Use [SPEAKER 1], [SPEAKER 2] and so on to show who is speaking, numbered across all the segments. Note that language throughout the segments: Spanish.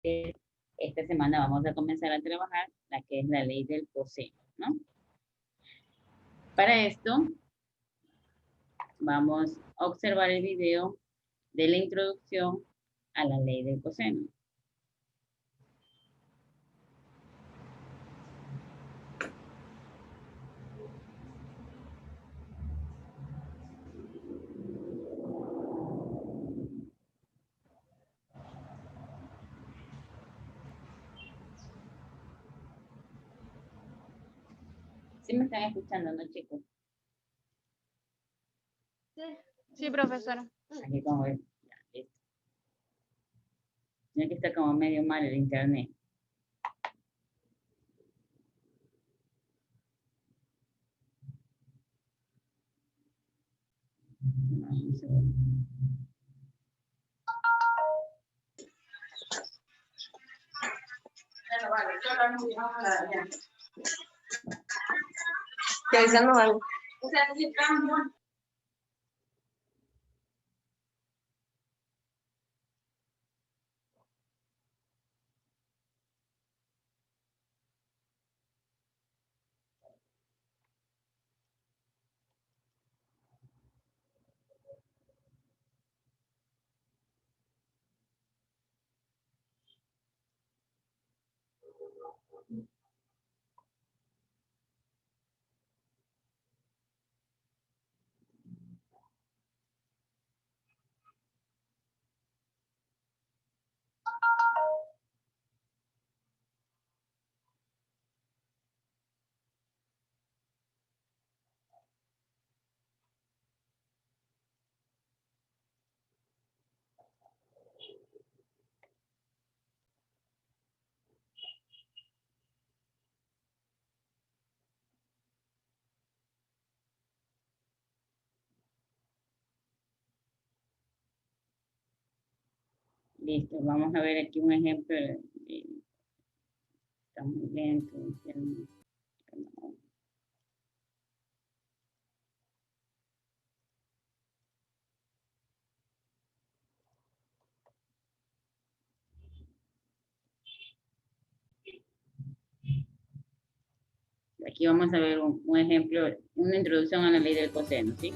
[SPEAKER 1] que esta semana vamos a comenzar a trabajar la que es la ley del coseno, ¿no? Para esto, vamos a observar el video de la introducción a la ley del coseno. ¿Sí me están escuchando, no, chicos?
[SPEAKER 2] Sí, profesora.
[SPEAKER 1] Aquí como ven, ya, listo. Tiene que está como medio mal el internet. Un segundo.
[SPEAKER 3] Revisando algo.
[SPEAKER 1] Listo, vamos a ver aquí un ejemplo. Está muy lento. Aquí vamos a ver un ejemplo, una introducción a la ley del coseno, ¿sí?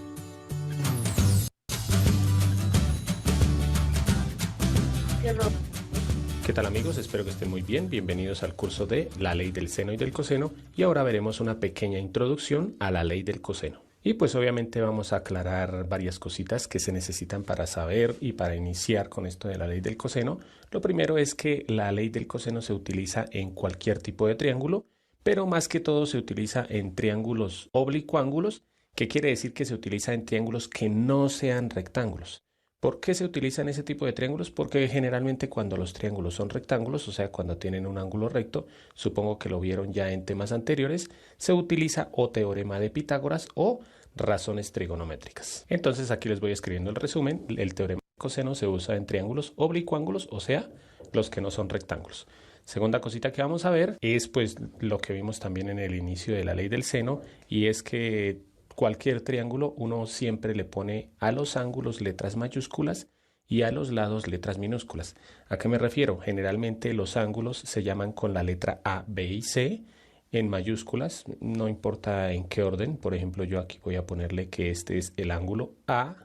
[SPEAKER 4] ¿Qué tal amigos? Espero que estén muy bien. Bienvenidos al curso de la ley del seno y del coseno y ahora veremos una pequeña introducción a la ley del coseno. Y pues obviamente vamos a aclarar varias cositas que se necesitan para saber y para iniciar con esto de la ley del coseno. Lo primero es que la ley del coseno se utiliza en cualquier tipo de triángulo, pero más que todo se utiliza en triángulos oblicuángulos, que quiere decir que se utiliza en triángulos que no sean rectángulos. ¿Por qué se utilizan ese tipo de triángulos? Porque generalmente cuando los triángulos son rectángulos, o sea, cuando tienen un ángulo recto, supongo que lo vieron ya en temas anteriores, se utiliza o teorema de Pitágoras o razones trigonométricas. Entonces aquí les voy escribiendo el resumen. El teorema de coseno se usa en triángulos oblicuángulos, o sea, los que no son rectángulos. Segunda cosita que vamos a ver es pues lo que vimos también en el inicio de la ley del seno, y es que cualquier triángulo uno siempre le pone a los ángulos letras mayúsculas y a los lados letras minúsculas. ¿A qué me refiero? Generalmente los ángulos se llaman con la letra A, B y C en mayúsculas, no importa en qué orden. Por ejemplo, yo aquí voy a ponerle que este es el ángulo A,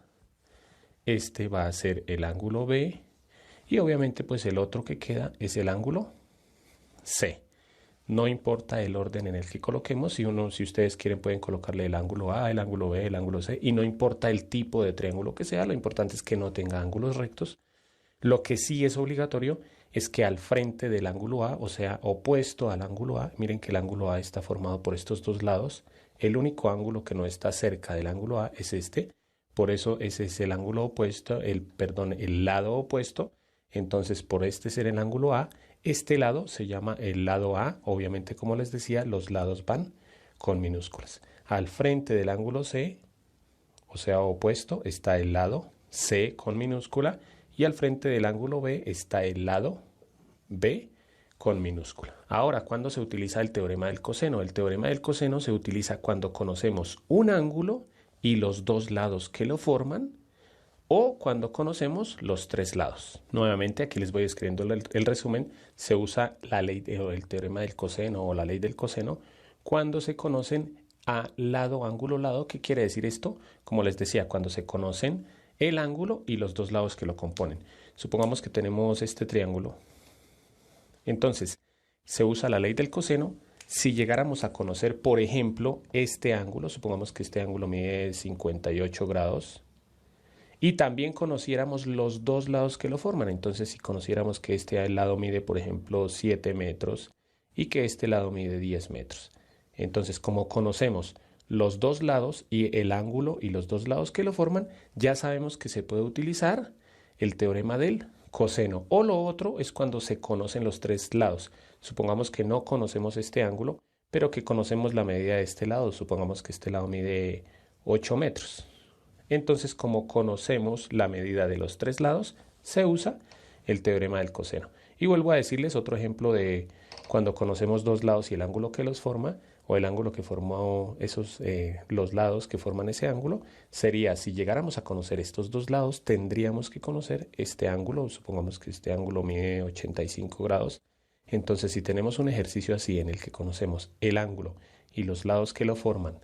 [SPEAKER 4] este va a ser el ángulo B y obviamente pues el otro que queda es el ángulo C. No importa el orden en el que coloquemos, si ustedes quieren pueden colocarle el ángulo A, el ángulo B, el ángulo C, y no importa el tipo de triángulo que sea, lo importante es que no tenga ángulos rectos. Lo que sí es obligatorio es que al frente del ángulo A, o sea, opuesto al ángulo A, miren que el ángulo A está formado por estos dos lados, el único ángulo que no está cerca del ángulo A es este, por eso ese es el ángulo opuesto, el lado opuesto. Entonces, por este ser el ángulo A, este lado se llama el lado A. Obviamente, como les decía, los lados van con minúsculas. Al frente del ángulo C, o sea, opuesto, está el lado C con minúscula, y al frente del ángulo B está el lado B con minúscula. Ahora, ¿cuándo se utiliza el teorema del coseno? El teorema del coseno se utiliza cuando conocemos un ángulo y los dos lados que lo forman, o cuando conocemos los tres lados. Nuevamente aquí les voy escribiendo el resumen. Se usa la ley o el teorema del coseno o la ley del coseno cuando se conocen a lado, ángulo, lado. ¿Qué quiere decir esto? Como les decía, cuando se conocen el ángulo y los dos lados que lo componen. Supongamos que tenemos este triángulo. Entonces, se usa la ley del coseno. Si llegáramos a conocer, por ejemplo, este ángulo, supongamos que este ángulo mide 58 grados, y también conociéramos los dos lados que lo forman. Entonces, si conociéramos que este lado mide, por ejemplo, 7 metros y que este lado mide 10 metros. Entonces, como conocemos los dos lados y el ángulo y los dos lados que lo forman, ya sabemos que se puede utilizar el teorema del coseno. O lo otro es cuando se conocen los tres lados. Supongamos que no conocemos este ángulo, pero que conocemos la medida de este lado. Supongamos que este lado mide 8 metros. Entonces, como conocemos la medida de los tres lados, se usa el teorema del coseno. Y vuelvo a decirles otro ejemplo de cuando conocemos dos lados y el ángulo que los forma, o el ángulo que formó los lados que forman ese ángulo, sería, si llegáramos a conocer estos dos lados, tendríamos que conocer este ángulo. Supongamos que este ángulo mide 85 grados. Entonces, si tenemos un ejercicio así en el que conocemos el ángulo y los lados que lo forman,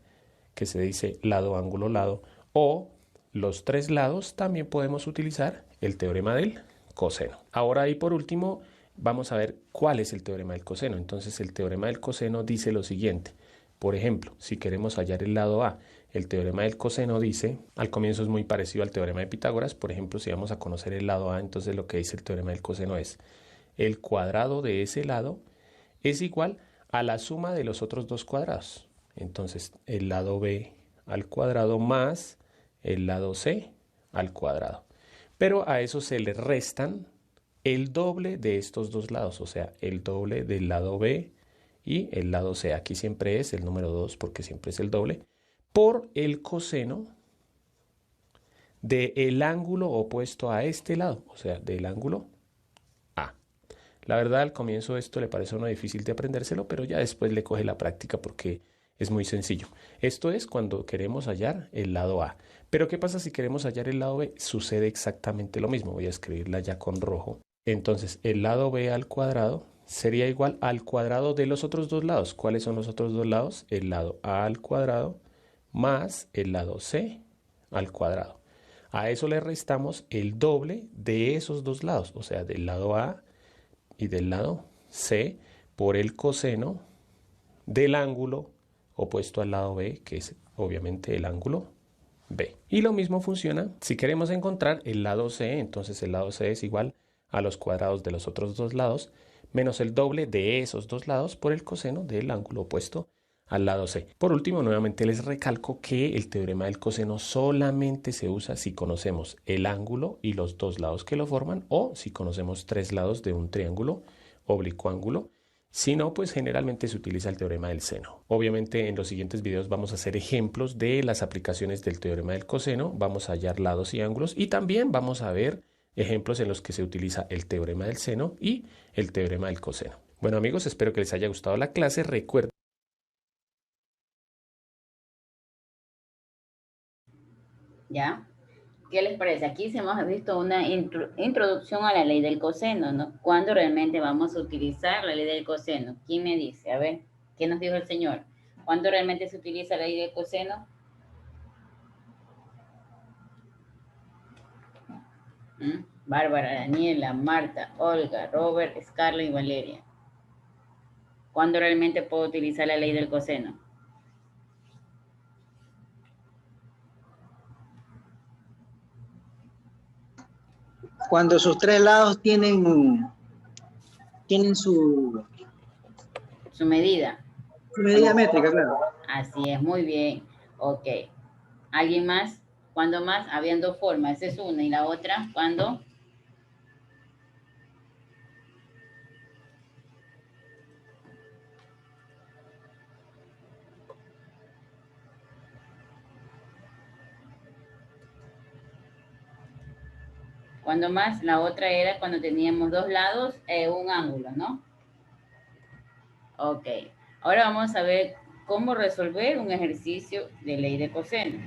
[SPEAKER 4] que se dice lado, ángulo, lado, o los tres lados, también podemos utilizar el teorema del coseno. Ahora y por último, vamos a ver cuál es el teorema del coseno. Entonces, el teorema del coseno dice lo siguiente. Por ejemplo, si queremos hallar el lado A, el teorema del coseno dice, al comienzo es muy parecido al teorema de Pitágoras. Por ejemplo, si vamos a conocer el lado A, entonces lo que dice el teorema del coseno es el cuadrado de ese lado es igual a la suma de los otros dos cuadrados. Entonces, el lado B al cuadrado más el lado C al cuadrado. Pero a eso se le restan el doble de estos dos lados, o sea, el doble del lado B y el lado C. Aquí siempre es el número 2 porque siempre es el doble, por el coseno del ángulo opuesto a este lado, o sea, del ángulo A. La verdad, al comienzo esto le parece a uno difícil de aprendérselo, pero ya después le coge la práctica porque es muy sencillo. Esto es cuando queremos hallar el lado A. Pero ¿qué pasa si queremos hallar el lado B? Sucede exactamente lo mismo. Voy a escribirla ya con rojo. Entonces, el lado B al cuadrado sería igual al cuadrado de los otros dos lados. ¿Cuáles son los otros dos lados? El lado A al cuadrado más el lado C al cuadrado. A eso le restamos el doble de esos dos lados, o sea, del lado A y del lado C por el coseno del ángulo opuesto al lado B, que es obviamente el ángulo B. Y lo mismo funciona si queremos encontrar el lado C. Entonces el lado C es igual a los cuadrados de los otros dos lados menos el doble de esos dos lados por el coseno del ángulo opuesto al lado C. Por último, nuevamente les recalco que el teorema del coseno solamente se usa si conocemos el ángulo y los dos lados que lo forman, o si conocemos tres lados de un triángulo oblicuo-ángulo. Si no, pues generalmente se utiliza el teorema del seno. Obviamente en los siguientes videos vamos a hacer ejemplos de las aplicaciones del teorema del coseno, vamos a hallar lados y ángulos, y también vamos a ver ejemplos en los que se utiliza el teorema del seno y el teorema del coseno. Bueno amigos, espero que les haya gustado la clase. Recuerden.
[SPEAKER 1] ¿Ya? ¿Qué les parece? Aquí se hemos visto una introducción a la ley del coseno, ¿no? ¿Cuándo realmente vamos a utilizar la ley del coseno? ¿Quién me dice? A ver, ¿qué nos dijo el señor? ¿Cuándo realmente se utiliza la ley del coseno? Bárbara, Daniela, Marta, Olga, Robert, Scarlett y Valeria. ¿Cuándo realmente puedo utilizar la ley del coseno?
[SPEAKER 3] Cuando sus tres lados tienen
[SPEAKER 1] Su medida.
[SPEAKER 3] medida métrica, claro.
[SPEAKER 1] Así es, muy bien. Ok. ¿Alguien más? ¿Cuándo más? Habían dos formas. Esa es una. ¿Y la otra? ¿Cuándo? ¿Cuándo más? La otra era cuando teníamos dos lados un ángulo, ¿no? Ok. Ahora vamos a ver cómo resolver un ejercicio de ley de coseno.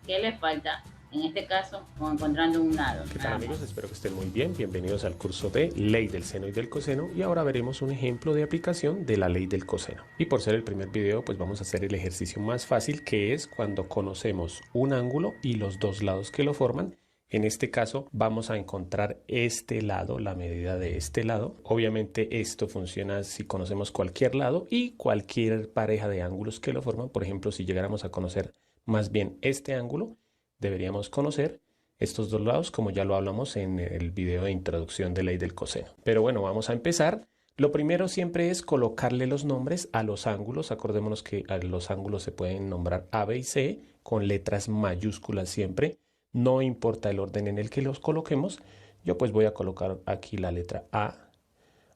[SPEAKER 1] ¿Qué le falta? En este caso, como encontrando un lado.
[SPEAKER 4] ¿Qué tal, amigos? Espero que estén muy bien. Bienvenidos al curso de Ley del Seno y del Coseno, y ahora veremos un ejemplo de aplicación de la ley del coseno. Y por ser el primer video, pues vamos a hacer el ejercicio más fácil, que es cuando conocemos un ángulo y los dos lados que lo forman. En este caso vamos a encontrar este lado, la medida de este lado. Obviamente esto funciona si conocemos cualquier lado y cualquier pareja de ángulos que lo forman. Por ejemplo, si llegáramos a conocer más bien este ángulo, deberíamos conocer estos dos lados, como ya lo hablamos en el video de introducción de ley del coseno. Pero bueno, vamos a empezar. Lo primero siempre es colocarle los nombres a los ángulos. Acordémonos que a los ángulos se pueden nombrar A, B y C con letras mayúsculas siempre. No importa el orden en el que los coloquemos. Yo pues voy a colocar aquí la letra A,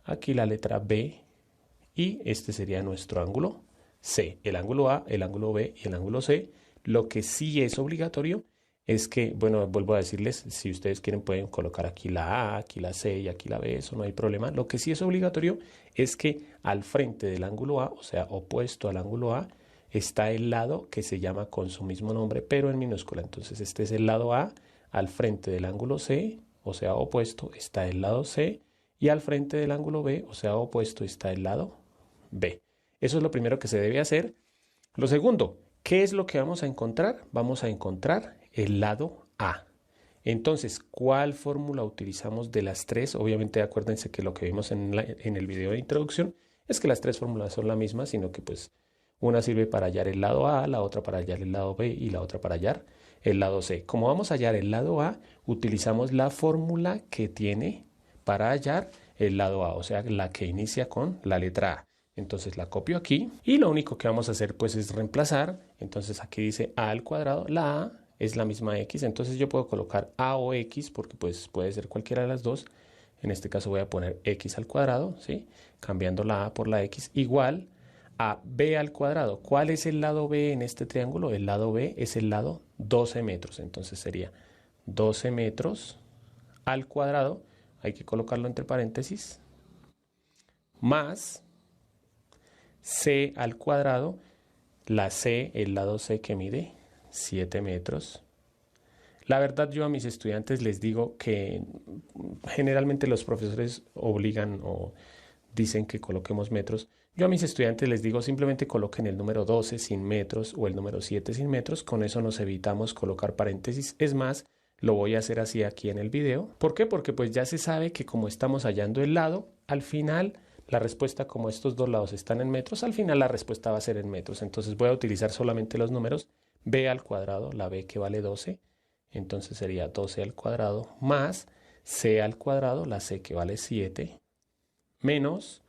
[SPEAKER 4] aquí la letra B, y este sería nuestro ángulo C. El ángulo A, el ángulo B y el ángulo C. Lo que sí es obligatorio es que, bueno, vuelvo a decirles, si ustedes quieren pueden colocar aquí la A, aquí la C y aquí la B, eso no hay problema. Lo que sí es obligatorio es que al frente del ángulo A, o sea, opuesto al ángulo A, está el lado que se llama con su mismo nombre, pero en minúscula. Entonces este es el lado A, al frente del ángulo C, o sea, opuesto, está el lado C, y al frente del ángulo B, o sea, opuesto, está el lado B. Eso es lo primero que se debe hacer. Lo segundo, ¿qué es lo que vamos a encontrar? Vamos a encontrar el lado A. Entonces, ¿cuál fórmula utilizamos de las tres? Obviamente acuérdense que lo que vimos en el video de introducción es que las tres fórmulas son la misma, sino que pues una sirve para hallar el lado A, la otra para hallar el lado B y la otra para hallar el lado C. Como vamos a hallar el lado A, utilizamos la fórmula que tiene para hallar el lado A, o sea, la que inicia con la letra A. Entonces la copio aquí y lo único que vamos a hacer pues es reemplazar. Entonces aquí dice A al cuadrado, la A es la misma X, entonces yo puedo colocar A o X porque pues puede ser cualquiera de las dos. En este caso voy a poner X al cuadrado, ¿sí? Cambiando la A por la X, igual a B al cuadrado. ¿Cuál es el lado B en este triángulo? El lado B es el lado 12 metros, entonces sería 12 metros al cuadrado, hay que colocarlo entre paréntesis, más C al cuadrado, la C, el lado C que mide 7 metros. La verdad, yo a mis estudiantes les digo que generalmente los profesores obligan o dicen que coloquemos metros. Yo a mis estudiantes les digo simplemente coloquen el número 12 sin metros o el número 7 sin metros. Con eso nos evitamos colocar paréntesis. Es más, lo voy a hacer así aquí en el video. ¿Por qué? Porque pues ya se sabe que como estamos hallando el lado, al final la respuesta, como estos dos lados están en metros, al final la respuesta va a ser en metros. Entonces voy a utilizar solamente los números B al cuadrado, la B que vale 12. Entonces sería 12 al cuadrado más C al cuadrado, la C que vale 7, menos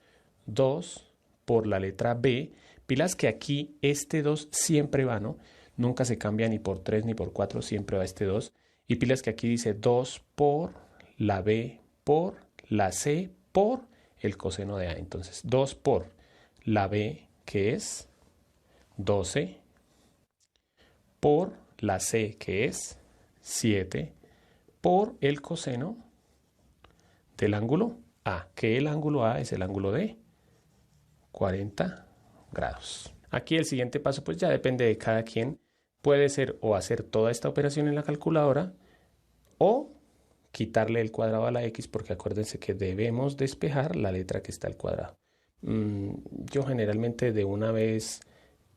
[SPEAKER 4] 2 por la letra B. Pilas que aquí este 2 siempre va, ¿no? Nunca se cambia ni por 3 ni por 4, siempre va este 2. Y pilas que aquí dice 2 por la B por la C por el coseno de A. Entonces 2 por la B, que es 12, por la C, que es 7, por el coseno del ángulo A, que el ángulo A es el ángulo de 40 grados. Aquí el siguiente paso pues ya depende de cada quien. Puede ser o hacer toda esta operación en la calculadora o quitarle el cuadrado a la X, porque acuérdense que debemos despejar la letra que está al cuadrado. Yo generalmente de una vez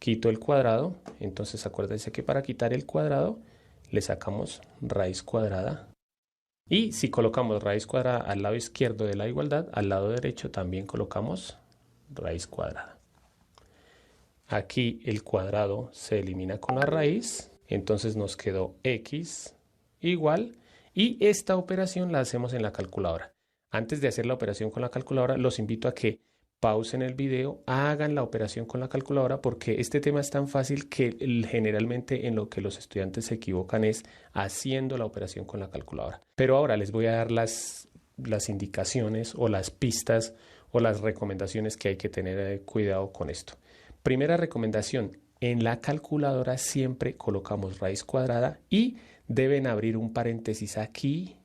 [SPEAKER 4] quito el cuadrado, entonces acuérdense que para quitar el cuadrado le sacamos raíz cuadrada. Y si colocamos raíz cuadrada al lado izquierdo de la igualdad, al lado derecho también colocamos raíz cuadrada. Aquí el cuadrado se elimina con la raíz, entonces nos quedó X igual, y esta operación la hacemos en la calculadora. Antes de hacer la operación con la calculadora, los invito a que pausen el video, hagan la operación con la calculadora, porque este tema es tan fácil que generalmente en lo que los estudiantes se equivocan es haciendo la operación con la calculadora. Pero ahora les voy a dar las indicaciones o las pistas o las recomendaciones que hay que tener cuidado con esto. Primera recomendación, en la calculadora siempre colocamos raíz cuadrada y deben abrir un paréntesis aquí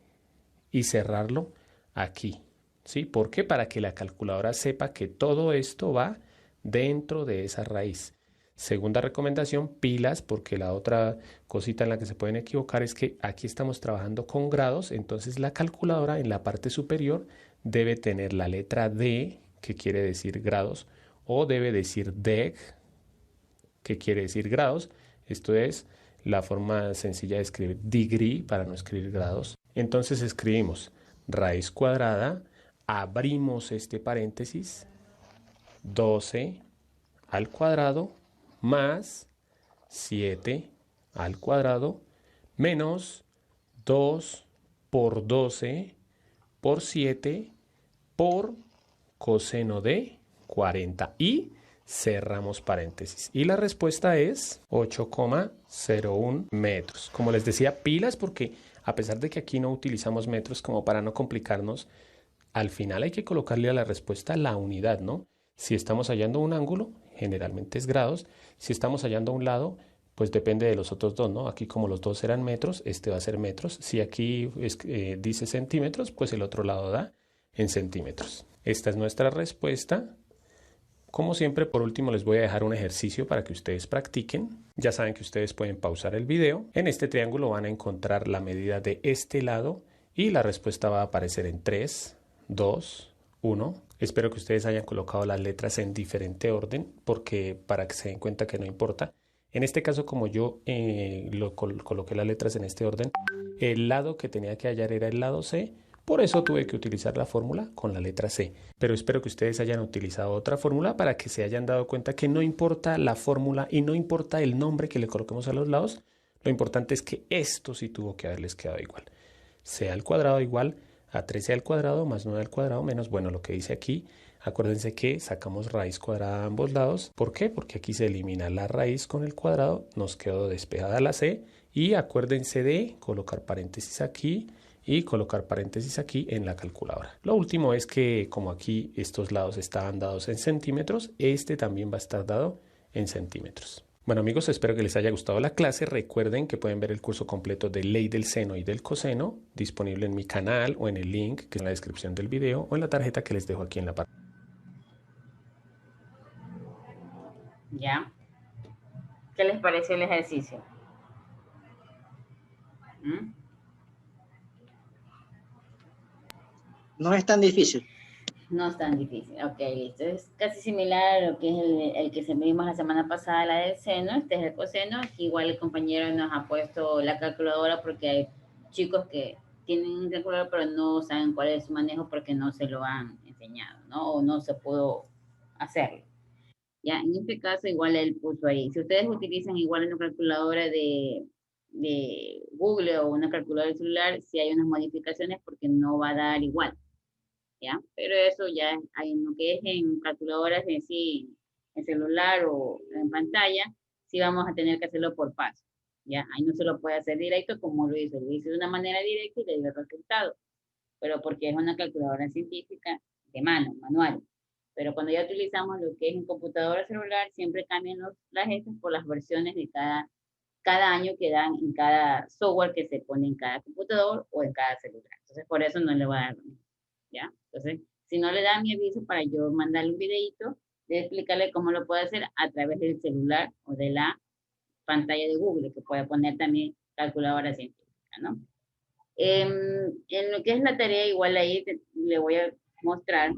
[SPEAKER 4] y cerrarlo aquí. ¿Sí? ¿Por qué? Para que la calculadora sepa que todo esto va dentro de esa raíz. Segunda recomendación, pilas, porque la otra cosita en la que se pueden equivocar es que aquí estamos trabajando con grados, entonces la calculadora en la parte superior debe tener la letra D, que quiere decir grados, o debe decir deg, que quiere decir grados. Esto es la forma sencilla de escribir degree para no escribir grados. Entonces escribimos raíz cuadrada, abrimos este paréntesis, 12 al cuadrado más 7 al cuadrado menos 2 por 12 por 7 por coseno de 40 y cerramos paréntesis. Y la respuesta es 8,01 metros. Como les decía, pilas porque a pesar de que aquí no utilizamos metros como para no complicarnos, al final hay que colocarle a la respuesta la unidad, ¿no? Si estamos hallando un ángulo, generalmente es grados. Si estamos hallando un lado, pues depende de los otros dos, ¿no? Aquí como los dos eran metros, este va a ser metros. Si aquí dice centímetros, pues el otro lado da en centímetros. Esta es nuestra respuesta. Como siempre, por último les voy a dejar un ejercicio para que ustedes practiquen. Ya saben que ustedes pueden pausar el video. En este triángulo van a encontrar la medida de este lado y la respuesta va a aparecer en 3, 2, 1. Espero que ustedes hayan colocado las letras en diferente orden porque para que se den cuenta que no importa. En este caso, como yo coloqué las letras en este orden, el lado que tenía que hallar era el lado C. Por eso tuve que utilizar la fórmula con la letra C. Pero espero que ustedes hayan utilizado otra fórmula para que se hayan dado cuenta que no importa la fórmula y no importa el nombre que le coloquemos a los lados. Lo importante es que esto sí tuvo que haberles quedado igual. C al cuadrado igual a 13 al cuadrado más 9 al cuadrado menos, bueno, lo que dice aquí. Acuérdense que sacamos raíz cuadrada a ambos lados. ¿Por qué? Porque aquí se elimina la raíz con el cuadrado. Nos quedó despejada la C. Y acuérdense de colocar paréntesis aquí y colocar paréntesis aquí en la calculadora. Lo último es que como aquí estos lados estaban dados en centímetros, este también va a estar dado en centímetros. Bueno amigos, espero que les haya gustado la clase. Recuerden que pueden ver el curso completo de ley del seno y del coseno disponible en mi canal o en el link que es en la descripción del video o en la tarjeta que les dejo aquí en la parte.
[SPEAKER 1] ¿Ya? ¿Qué les pareció el ejercicio? ¿Mm?
[SPEAKER 3] No es tan difícil.
[SPEAKER 1] No es tan difícil. Ok, listo. Es casi similar a lo que es el que vimos la semana pasada, la del seno. Este es el coseno. Aquí igual el compañero nos ha puesto la calculadora porque hay chicos que tienen un calculador pero no saben cuál es su manejo porque no se lo han enseñado, ¿no? O no se pudo hacerlo. Ya, en este caso igual él puso ahí. Si ustedes utilizan igual una calculadora de Google o una calculadora de celular, si hay unas modificaciones porque no va a dar igual. ¿Ya? Pero eso ya hay en lo que es en calculadoras en sí, en celular o en pantalla, sí vamos a tener que hacerlo por paso, ¿ya? Ahí no se lo puede hacer directo como lo hizo de una manera directa y le dio el resultado, pero porque es una calculadora científica de mano, manual. Pero cuando ya utilizamos lo que es en computadora celular, siempre cambian las estas por las versiones de cada año que dan en cada software que se pone en cada computador o en cada celular. Entonces, por eso no le va a dar lo mismo. ¿Ya? Entonces, si no le da mi aviso para yo mandarle un videito de explicarle cómo lo puede hacer a través del celular o de la pantalla de Google, que puede poner también calculadora científica, ¿no? En lo que es la tarea, igual ahí le voy a mostrar,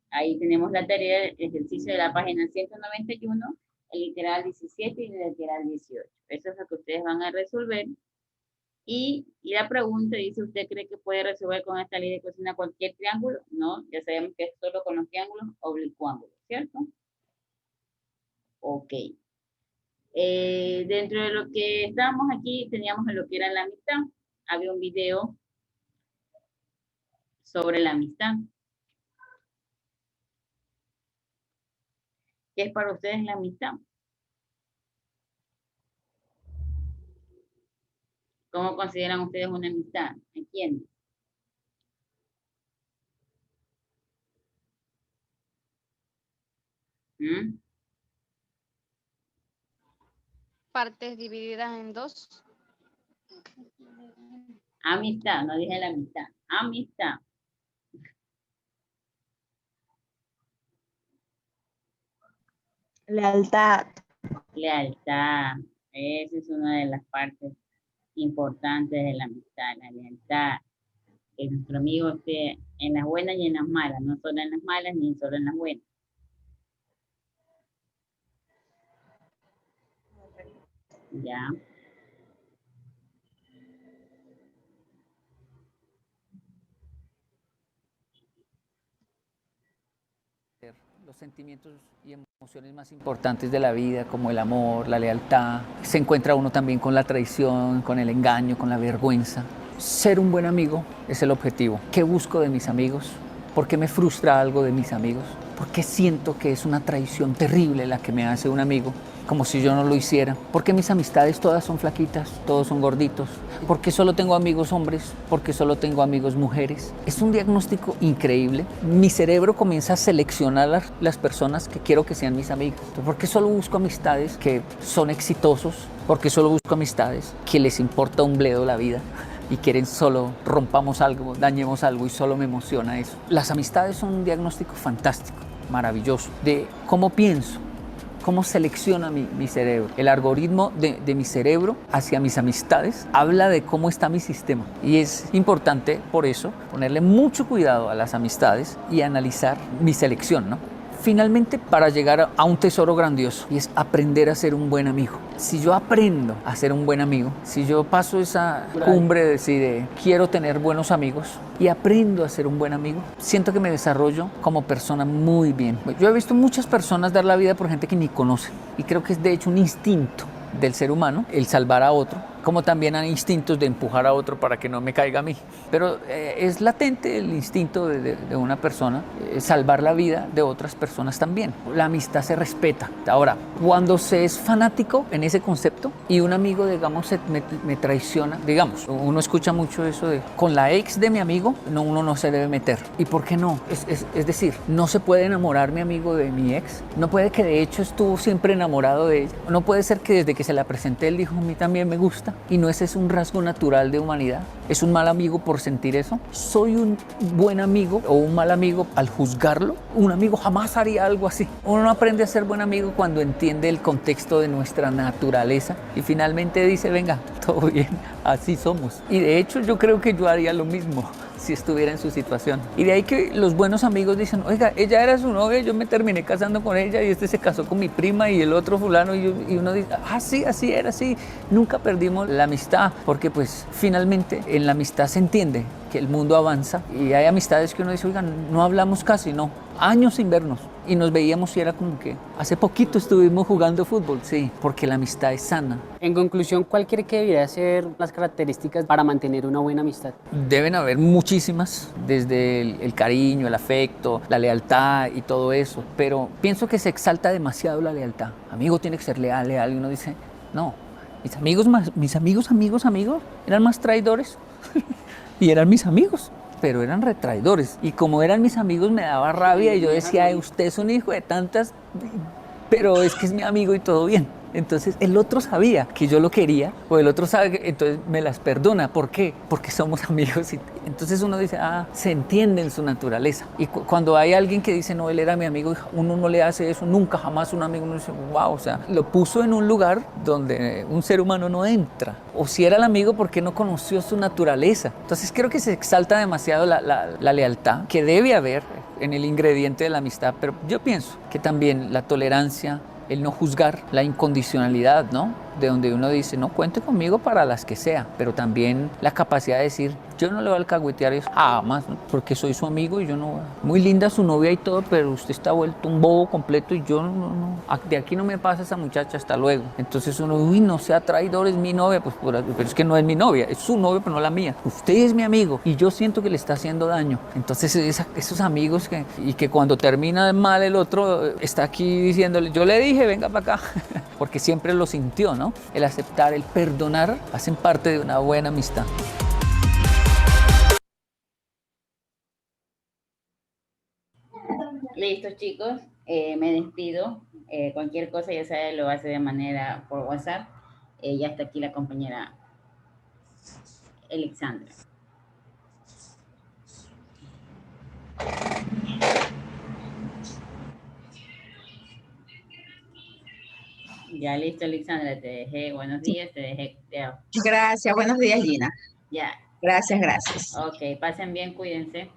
[SPEAKER 1] ahí tenemos la tarea, el ejercicio de la página 191, el literal 17 y el literal 18. Eso es lo que ustedes van a resolver. Y la pregunta dice, ¿usted cree que puede resolver con esta ley de cocina cualquier triángulo? No, ya sabemos que es solo con los triángulos oblicuángulos, ¿cierto? Ok. Dentro de lo que estábamos aquí, teníamos lo que era la amistad. Había un video sobre la amistad. ¿Qué es para ustedes la amistad? ¿Cómo consideran ustedes una amistad? ¿A quién? ¿Mm?
[SPEAKER 2] Partes divididas en dos.
[SPEAKER 1] Amistad, no dije la amistad. Amistad.
[SPEAKER 5] Lealtad.
[SPEAKER 1] Lealtad. Esa es una de las partes importantes de la amistad, la lealtad. Que nuestro amigo esté en las buenas y en las malas, no solo en las malas ni solo en las buenas. Ya.
[SPEAKER 5] Los sentimientos y emociones más importantes de la vida, como el amor, la lealtad. Se encuentra uno también con la traición, con el engaño, con la vergüenza. Ser un buen amigo es el objetivo. ¿Qué busco de mis amigos? ¿Por qué me frustra algo de mis amigos? ¿Por qué siento que es una traición terrible la que me hace un amigo? Como si yo no lo hiciera. ¿Por qué mis amistades todas son flaquitas? Todos son gorditos. ¿Por qué solo tengo amigos hombres? ¿Por qué solo tengo amigos mujeres? Es un diagnóstico increíble. Mi cerebro comienza a seleccionar las personas que quiero que sean mis amigos. ¿Por qué solo busco amistades que son exitosos? ¿Por qué solo busco amistades que les importa un bledo la vida? Y quieren solo rompamos algo, dañemos algo y solo me emociona eso. Las amistades son un diagnóstico fantástico, maravilloso, de cómo pienso, cómo selecciona mi cerebro. El algoritmo de mi cerebro hacia mis amistades habla de cómo está mi sistema. Y es importante, por eso, ponerle mucho cuidado a las amistades y analizar mi selección, ¿no? Finalmente, para llegar a un tesoro grandioso, y es aprender a ser un buen amigo. Si yo aprendo a ser un buen amigo, si yo paso esa cumbre de quiero tener buenos amigos y aprendo a ser un buen amigo, siento que me desarrollo como persona muy bien. Yo he visto muchas personas dar la vida por gente que ni conocen y creo que es de hecho un instinto del ser humano el salvar a otro, como también hay instintos de empujar a otro para que no me caiga a mí. Pero es latente el instinto de una persona salvar la vida de otras personas también. La amistad se respeta. Ahora, cuando se es fanático en ese concepto y un amigo, digamos, me traiciona, digamos, uno escucha mucho eso de con la ex de mi amigo, no, uno no se debe meter. ¿Y por qué no? Es decir, no se puede enamorar mi amigo de mi ex, no puede que de hecho estuvo siempre enamorado de ella, no puede ser que desde que se la presenté él dijo a mí también me gusta. Y no ese es un rasgo natural de humanidad. ¿Es un mal amigo por sentir eso? ¿Soy un buen amigo o un mal amigo al juzgarlo? Un amigo jamás haría algo así. Uno no aprende a ser buen amigo cuando entiende el contexto de nuestra naturaleza y finalmente dice, venga, todo bien, así somos. Y de hecho yo creo que yo haría lo mismo si estuviera en su situación. Y de ahí que los buenos amigos dicen, oiga, ella era su novia, yo me terminé casando con ella y este se casó con mi prima y el otro fulano y uno dice, ah, sí, así era, así. Nunca perdimos la amistad porque pues finalmente en la amistad se entiende que el mundo avanza y hay amistades que uno dice, oiga, no hablamos casi, no, años sin vernos y nos veíamos y era como que hace poquito estuvimos jugando fútbol, sí, porque la amistad es sana.
[SPEAKER 6] En conclusión, ¿cuál cree que debería ser las características para mantener una buena amistad?
[SPEAKER 5] Deben haber muchísimas, desde el cariño, el afecto, la lealtad y todo eso, pero pienso que se exalta demasiado la lealtad. Amigo tiene que ser leal, y uno dice, no, mis amigos eran más traidores y eran mis amigos, pero eran retraidores. Y como eran mis amigos me daba rabia y yo decía, ay, usted es un hijo de tantas, pero es que es mi amigo y todo bien. Entonces el otro sabía que yo lo quería, o el otro sabe que entonces me las perdona. ¿Por qué? Porque somos amigos. Y entonces uno dice, ah, se entiende en su naturaleza. Y cuando hay alguien que dice, no, él era mi amigo, uno no le hace eso nunca, jamás un amigo, uno dice, wow, o sea, lo puso en un lugar donde un ser humano no entra. O si era el amigo, ¿por qué no conoció su naturaleza? Entonces creo que se exalta demasiado la lealtad que debe haber en el ingrediente de la amistad, pero yo pienso que también la tolerancia, el no juzgar, la incondicionalidad, ¿no? De donde uno dice, no, cuente conmigo para las que sea, pero también la capacidad de decir, yo no le voy a alcahuetear eso jamás, ¿no? Porque soy su amigo y yo no, muy linda su novia y todo, pero usted está vuelto un bobo completo y yo no, de aquí no me pasa esa muchacha, hasta luego. Entonces uno, uy, no sea traidor, es mi novia, pues, pero es que no es mi novia, es su novia, pero no la mía. Usted es mi amigo y yo siento que le está haciendo daño. Entonces esos amigos que cuando termina mal el otro está aquí diciéndole, yo le dije, venga para acá, porque siempre lo sintió, ¿no? El aceptar, el perdonar, hacen parte de una buena amistad.
[SPEAKER 1] Listo, chicos, me despido. Cualquier cosa ya sabe, lo hace de manera por WhatsApp. Ya está aquí la compañera Alexandra. Ya listo, Alexandra, te dejé. Buenos días, te dejé. Ya.
[SPEAKER 7] Gracias, buenos días, Gina.
[SPEAKER 1] Ya.
[SPEAKER 7] Gracias, gracias.
[SPEAKER 1] Ok, pasen bien, cuídense.